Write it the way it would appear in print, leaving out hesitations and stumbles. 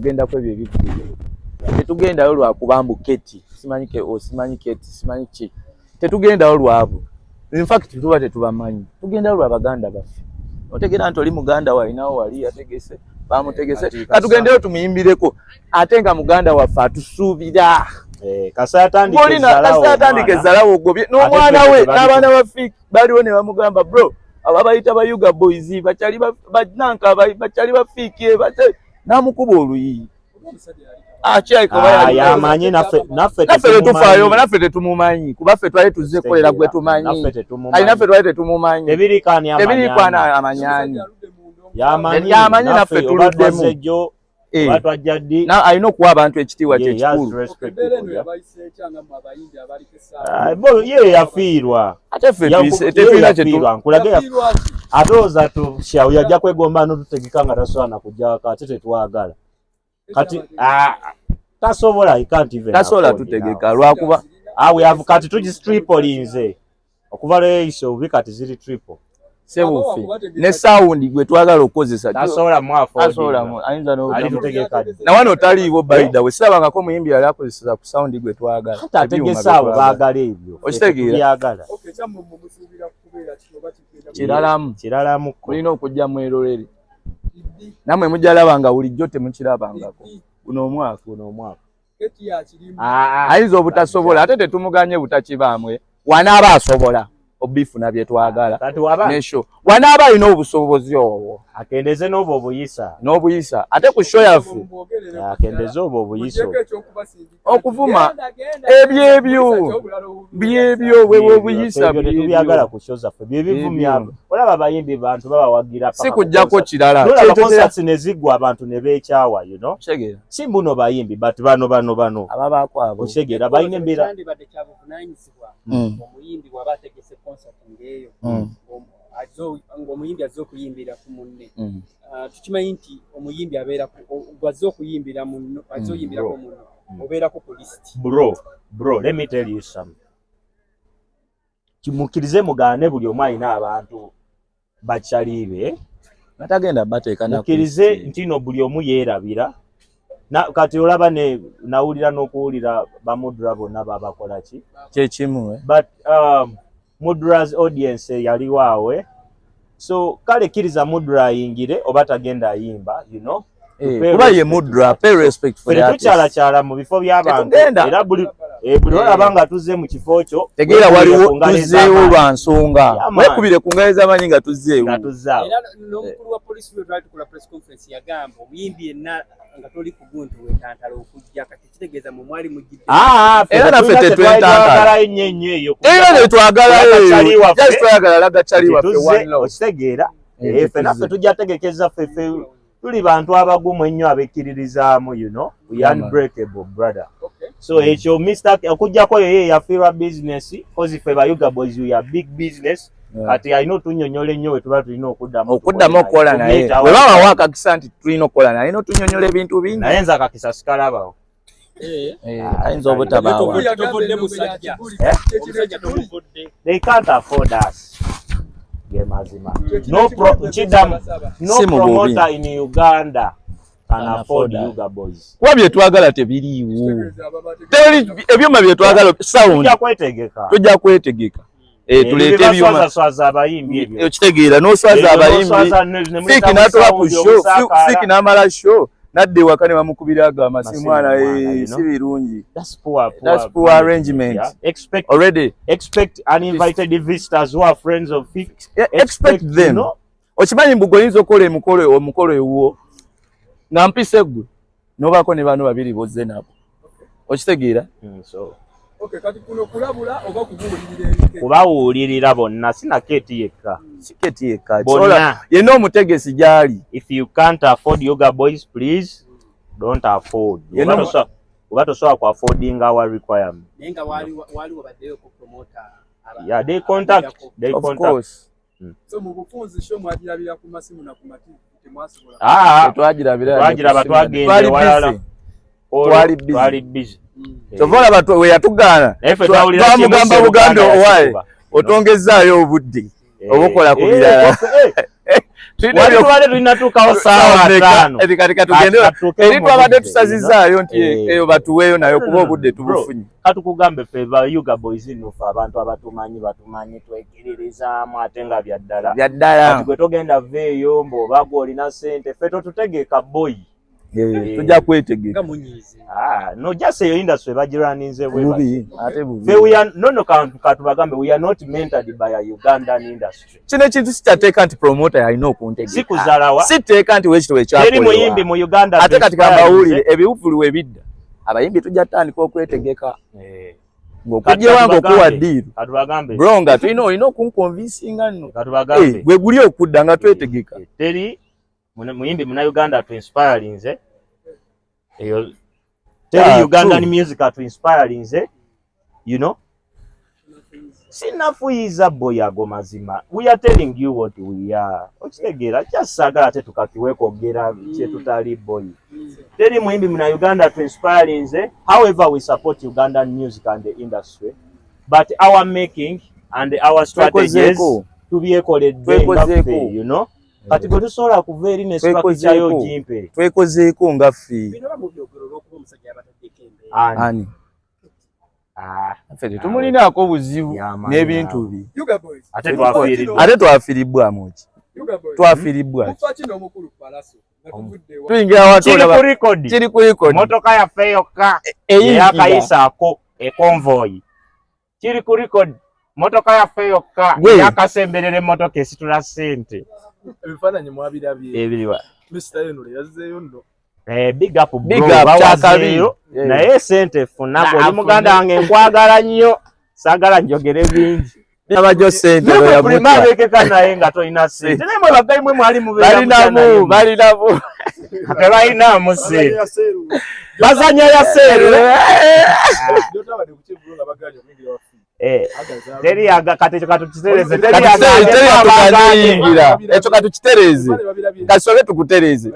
Genda kwebyo ebivudde. Tetugendayo lwa kubambu keti. Simanyi ki. Tetugendayo lwabo. In fact tuba tetubamanyi. Tugendayo lwa baganda baffe. Otegera nti oli muganda walinawo wali yategese. Bamutegese. Katugendeyo tumuyimbireko. Ate nga muganda waffe atusuubira. Kasatandike zalawo gobye. N'omwana we n'abaana ba Fik baliwo ne bamugamba bro. Ababayita ba Uga boys bachali bananka bachali ba Fik namukuba oluyi. Yamanyi naffe tetumumanyi kuba ffe twali tuzze kolera gwe tumanyi. Naffe twali tetumumanyi. Tebirikwana amanyani. Yamanyi naffe tuluddemu. Batwajjaddi na alina okuwa abantu ekitiibwa kyekikulu. Ye yafiirwa ate ffe tetulina nkulage atooza tushawo yajja kwegomba n'otutegeka nga tasobola kujja ate tetwagala kati tasobola tasobola tutegeka lwakuba kati tugistripolinze okuva leero obi kati ziri triple sebufi ne sound gwe twagala okozesa tasobola mwafu ayinza n'otegeka na wano taliiwo baida we sirabangako muyimbi yali akozesa ku sound gwe twagala ategesa abo baagala ebyo okitegeera kiralamu kulina okujja mwerolere namwe mujalabanga bulijjo temukirabangako guno omwaka ayinza obutasobola ate tetumuganye butakibamwe wanaaba asobola obifuna bye twagala nesho wanaaba alina obusobozi obwo akendeze n'obuyisa ate ku show yaffe akendeze obuyisa okuvuma byebyo wewe obuyisa byebyo ku show zaffe byebivumya olaba abayimbi bantu babawagira si kujjako kirala concerts ne zigwa abantu ne beekyawa si mbuno bayimbi but bano ababaako abo oshegera bayina embeera omuyimbi waba ategese concert ngeyo omuyimbi azze okuyimbira ku munne tukimanyi nti omuyimbi abeera gwazze okuyimbira munno azze oyimbirako munno obeerako ku list bro let me tell you something kimukirize mugaane buli omu alina abantu bakyalibe natagenda bateeka mukirize nti no buli omu yeerabira kati olaba nawulira n'okuwulira bamudra bonna babakola ki kyekimu but mudra's audience yali waawe so kale kkiriza mudra ayingire oba tagenda ayimba kuba ye mudra pay respect for the artist tukyalakyala mu bifo by'abantu era buli olaba nga tuzze mu kifo kyo tegeera waliwo tuzzeewo lwa nsonga wekubire ku ngaali z'amanyi nga tuzzeewo era n'omukulu wa polisi we twali tukola press conference yagamba omuyimbi yenna nga toli ku guntu wetantala okujja kati kitegeeza mu mwali mujjidde era naffe tetwetantala ennyo eyo era netwagala laga cali waffe okitegeera ffe naffe tujja tegekeza ffeffe tuli bantu abagumu ennyo abekkiririzaamu we unbreakable brother so ekyo Mr. okujjako yeye yafiirwa business kozi ffe ba Uga boys we are big business kati alina otunyonyola ennyo we tuba tulina okuddamu okukola naye bwe baba wakakisa nti tulina okukola naye n'otunyonyola ebintu bingi naye nze akakisa sikalabawo ayinza obutabaawa they can't afford us no promoter in Uganda can afford Uga boys kuba bye twagala tebiriiwo ebyuma bye twagala sound tujja kwetegeka tuleete ebyuma okitegeera n'oswaza abayimbi Fik n'atuwa ku show Fik n'amala show nadde waka ne bamukubira aga amasimu mwana si birungi that's poor arrangement expect uninvited visitors who are friends of Fik expect them okimanyi mbu goyinza okola omukolo ewuwo nga mpise gwe n'obaako ne bano babiri bozze nabo okitegeera kati kuno kulabula oba kubawulirira bonna sina keti yekka bonna yenna omutegesi gyali if you can't afford Uga boys please don't afford oba tosobola ku affording our requirement nenga waliwo baddeyo ku promoter yeah they contact of course so mu bufunzi show mwagirabira ku masimu na ku mativi temwasobola twagiraba twagende walala twali busy tovola batu we yatugana bamugamba Buganda owaye otongezaayo obudde obukola ku birala Wale tulinatukawo sawa 5. Etikati tugendera. Eri twabadde tusazizaayo nti eyo batuweeyo nayo kuba obudde tubufunye. Katukugambe feva Uga boys nufa abantu abatumanyi twekiririzaamu ate nga byaddala. Kati gwe togenda veeyo mboba gw'olina ssente ffe totutegeka boy. Tujja kwetegeka. No, just say your industry bagiraninze bubi ate bubi. We are no katubagambe we are not mentored by a Ugandan industry. Kino kintu sitateka nti promoter alina okuntegeka. Sikuzalawa. Siteeka nti wekito wekyakolewa. Teri muyimbi mu Uganda. Ate katika mawulire ebiwufulu ebidda. Abayimbi tujja tandika okwetegeka. Ng'okujja wange okuwa ddiiru. Katubagambe. Bro nga tulina olina okunconvincinga nno. Katubagambe. Gwe guli okudda nga twetegeka. Teri muyimbi muna Uganda to inspiring nze. Tell Ugandan music to inspiring nze. You know? Sinafuyiza boy ago mazima. We are telling you what we are. Okitegera just sagala ate tukakiwekogera kye tutali boy. Teri muyimbi muna Uganda to inspiring nze. However, we support Ugandan music and the industry. But our making and our strategies to be equated, you know? Kati gwe tusobola kuva eri neswaki kyayo jimpe. Twekozeeko nga ffe. Ani? Ffe tumulinaako obuzibu n'ebintu bi. Ate twafiiribbwamu ki? Twafiiribbwa ki? Tuyingira watu kiri ku record. Motoka yaffe yokka eyakayisaako ekonvoyi. Kiri ku record. Motoka yaffe yokka yakasemberera emmotoka esitula ssente. Ebifaananyi mwabirabye. Ebiriwa. Mr. Yenole yazzeeyo nno. Big up bro. Bawazeeyo. Naye ssente funa gwe muganda wange nkwagala nnyo. Saagala njogere bingi. Abajo ssente lo ya mutu. Mabekeka naye nga tolina ssente. Nemwe bagayi mwe mwali mubeera. Balinamu. Tebalinamu ssente. Bazanya ya seeru. Teri aga kati katukitereze ekyo katukitereze kasobe tukutereze.